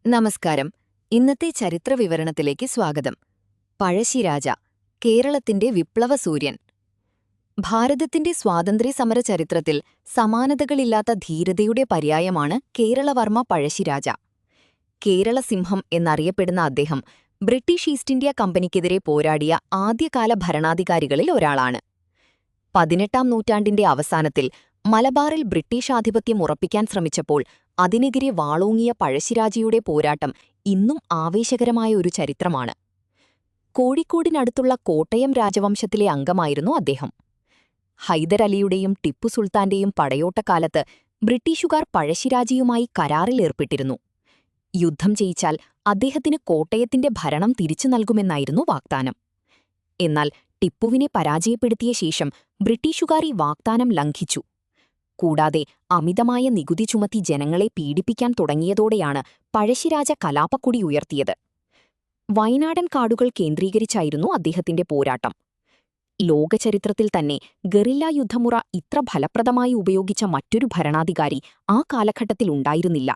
നമസ്കാരം. ഇന്നത്തെ ചരിത്ര വിവരണത്തിലേക്ക് സ്വാഗതം. പഴശ്ശിരാജ, കേരളത്തിന്റെ വിപ്ലവസൂര്യൻ. ഭാരതത്തിന്റെ സ്വാതന്ത്ര്യസമര ചരിത്രത്തിൽ സമാനതകളില്ലാത്ത ധീരതയുടെ പര്യായമാണ് കേരളവർമ്മ പഴശ്ശിരാജ. കേരളസിംഹം എന്നറിയപ്പെടുന്ന അദ്ദേഹം ബ്രിട്ടീഷ് ഈസ്റ്റ് ഇന്ത്യാ കമ്പനിക്കെതിരെ പോരാടിയ ആദ്യകാല ഭരണാധികാരികളിൽ ഒരാളാണ്. 18ാം നൂറ്റാണ്ടിന്റെ അവസാനത്തിൽ മലബാറിൽ ബ്രിട്ടീഷ് ആധിപത്യം ഉറപ്പിക്കാൻ ശ്രമിച്ചപ്പോൾ അതിനെതിരെ വാളോങ്ങിയ പഴശ്ശിരാജയുടെ പോരാട്ടം ഇന്നും ആവേശകരമായ ഒരു ചരിത്രമാണ്. കോഴിക്കോടിനടുത്തുള്ള കോട്ടയം രാജവംശത്തിലെ അംഗമായിരുന്നു അദ്ദേഹം. ഹൈദരലിയുടെയും ടിപ്പു സുൽത്താന്റെയും പടയോട്ടക്കാലത്ത് ബ്രിട്ടീഷുകാർ പഴശ്ശിരാജയുമായി കരാറിലേർപ്പെട്ടിരുന്നു. യുദ്ധം ജയിച്ചാൽ അദ്ദേഹത്തിന് കോട്ടയത്തിന്റെ ഭരണം തിരിച്ചു നൽകുമെന്നായിരുന്നു വാഗ്ദാനം. എന്നാൽ ടിപ്പുവിനെ പരാജയപ്പെടുത്തിയ ശേഷം ബ്രിട്ടീഷുകാർ ഈ വാഗ്ദാനം ലംഘിച്ചു. കൂടാതെ അമിതമായ നികുതി ചുമത്തി ജനങ്ങളെ പീഡിപ്പിക്കാൻ തുടങ്ങിയതോടെയാണ് പഴശ്ശിരാജ കലാപക്കൊടി ഉയർത്തിയത്. വയനാടൻ കാടുകൾ കേന്ദ്രീകരിച്ചായിരുന്നു അദ്ദേഹത്തിന്റെ പോരാട്ടം. ലോകചരിത്രത്തിൽ തന്നെ ഗറില്ലാ യുദ്ധമുറ ഇത്ര ഫലപ്രദമായി ഉപയോഗിച്ച മറ്റൊരു ഭരണാധികാരി ആ കാലഘട്ടത്തിലുണ്ടായിരുന്നില്ല.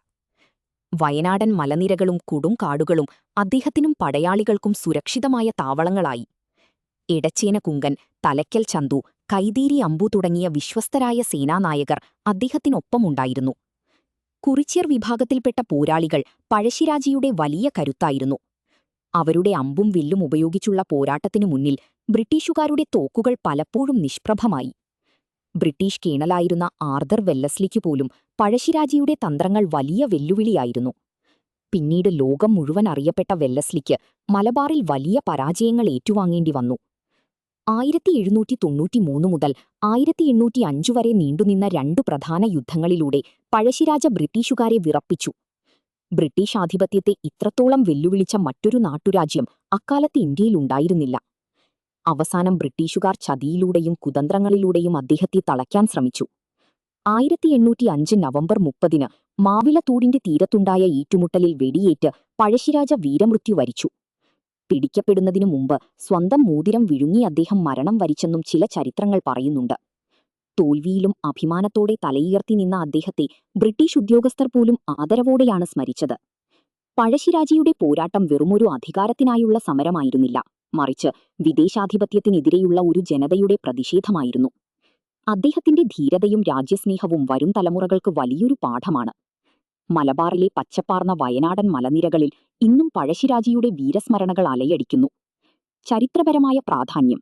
വയനാടൻ മലനിരകളും കൊടും കാടുകളും അദ്ദേഹത്തിനും പടയാളികൾക്കും സുരക്ഷിതമായ താവളങ്ങളായി. എടച്ചേന കുങ്കൻ, തലയ്ക്കൽ ചന്തു, കൈതീരി അമ്പു തുടങ്ങിയ വിശ്വസ്തരായ സേനാനായകർ അദ്ദേഹത്തിനൊപ്പമുണ്ടായിരുന്നു. കുറിച്യർ വിഭാഗത്തിൽപ്പെട്ട പോരാളികൾ പഴശ്ശിരാജയുടെ വലിയ കരുത്തായിരുന്നു. അവരുടെ അമ്പും വില്ലും ഉപയോഗിച്ചുള്ള പോരാട്ടത്തിനു മുന്നിൽ ബ്രിട്ടീഷുകാരുടെ തോക്കുകൾ പലപ്പോഴും നിഷ്പ്രഭമായി. ബ്രിട്ടീഷ് കേണലായിരുന്ന ആർതർ വെല്ലസ്ലിക്കു പോലും പഴശ്ശിരാജയുടെ തന്ത്രങ്ങൾ വലിയ വെല്ലുവിളിയായിരുന്നു. പിന്നീട് ലോകം മുഴുവൻ അറിയപ്പെട്ട വെല്ലസ്ലിക്ക് മലബാറിൽ വലിയ പരാജയങ്ങൾ ഏറ്റുവാങ്ങേണ്ടി വന്നു. 1793 മുതൽ 1805 വരെ നീണ്ടുനിന്ന 2 പ്രധാന യുദ്ധങ്ങളിലൂടെ പഴശ്ശിരാജ ബ്രിട്ടീഷുകാരെ വിറപ്പിച്ചു. ബ്രിട്ടീഷ് ആധിപത്യത്തെ ഇത്രത്തോളം വെല്ലുവിളിച്ച മറ്റൊരു നാട്ടുരാജ്യം അക്കാലത്ത് ഇന്ത്യയിലുണ്ടായിരുന്നില്ല. അവസാനം ബ്രിട്ടീഷുകാർ ചതിയിലൂടെയും കുതന്ത്രങ്ങളിലൂടെയും അദ്ദേഹത്തെ തളയ്ക്കാൻ ശ്രമിച്ചു. 1805 നവംബർ 30-ന് മാവിലത്തോടിന്റെ തീരത്തുണ്ടായ ഏറ്റുമുട്ടലിൽ വെടിയേറ്റ് പഴശ്ശിരാജ വീരമൃത്യു വരിച്ചു. പിടിക്കപ്പെടുന്നതിനു മുമ്പ് സ്വന്തം മോതിരം വിഴുങ്ങി അദ്ദേഹം മരണം വരിച്ചെന്നും ചില ചരിത്രങ്ങൾ പറയുന്നുണ്ട്. തോൽവിയിലും അഭിമാനത്തോടെ തലയുയർത്തി നിന്ന അദ്ദേഹത്തെ ബ്രിട്ടീഷ് ഉദ്യോഗസ്ഥർ പോലും ആദരവോടെയാണ് സ്മരിച്ചത്. പഴശ്ശിരാജയുടെ പോരാട്ടം വെറുമൊരു അധികാരത്തിനായുള്ള സമരമായിരുന്നില്ല, മറിച്ച് വിദേശാധിപത്യത്തിനെതിരെയുള്ള ഒരു ജനതയുടെ പ്രതിഷേധമായിരുന്നു. അദ്ദേഹത്തിന്റെ ധീരതയും രാജ്യസ്നേഹവും വരും തലമുറകൾക്ക് വലിയൊരു പാഠമാണ്. മലബാറിലെ പച്ചപ്പാർന്ന വയനാടൻ മലനിരകളിൽ ഇന്നും പഴശ്ശിരാജയുടെ വീരസ്മരണകൾ അലയടിക്കുന്നു. ചരിത്രപരമായ പ്രാധാന്യം.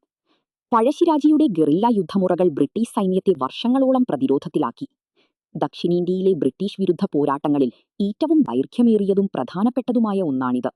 പഴശ്ശിരാജയുടെ ഗറില്ലാ യുദ്ധമുറകൾ ബ്രിട്ടീഷ് സൈന്യത്തെ വർഷങ്ങളോളം പ്രതിരോധത്തിലാക്കി. ദക്ഷിണേന്ത്യയിലെ ബ്രിട്ടീഷ് വിരുദ്ധ പോരാട്ടങ്ങളിൽ ഏറ്റവും ദൈർഘ്യമേറിയതും പ്രധാനപ്പെട്ടതുമായ ഒന്നാണിത്.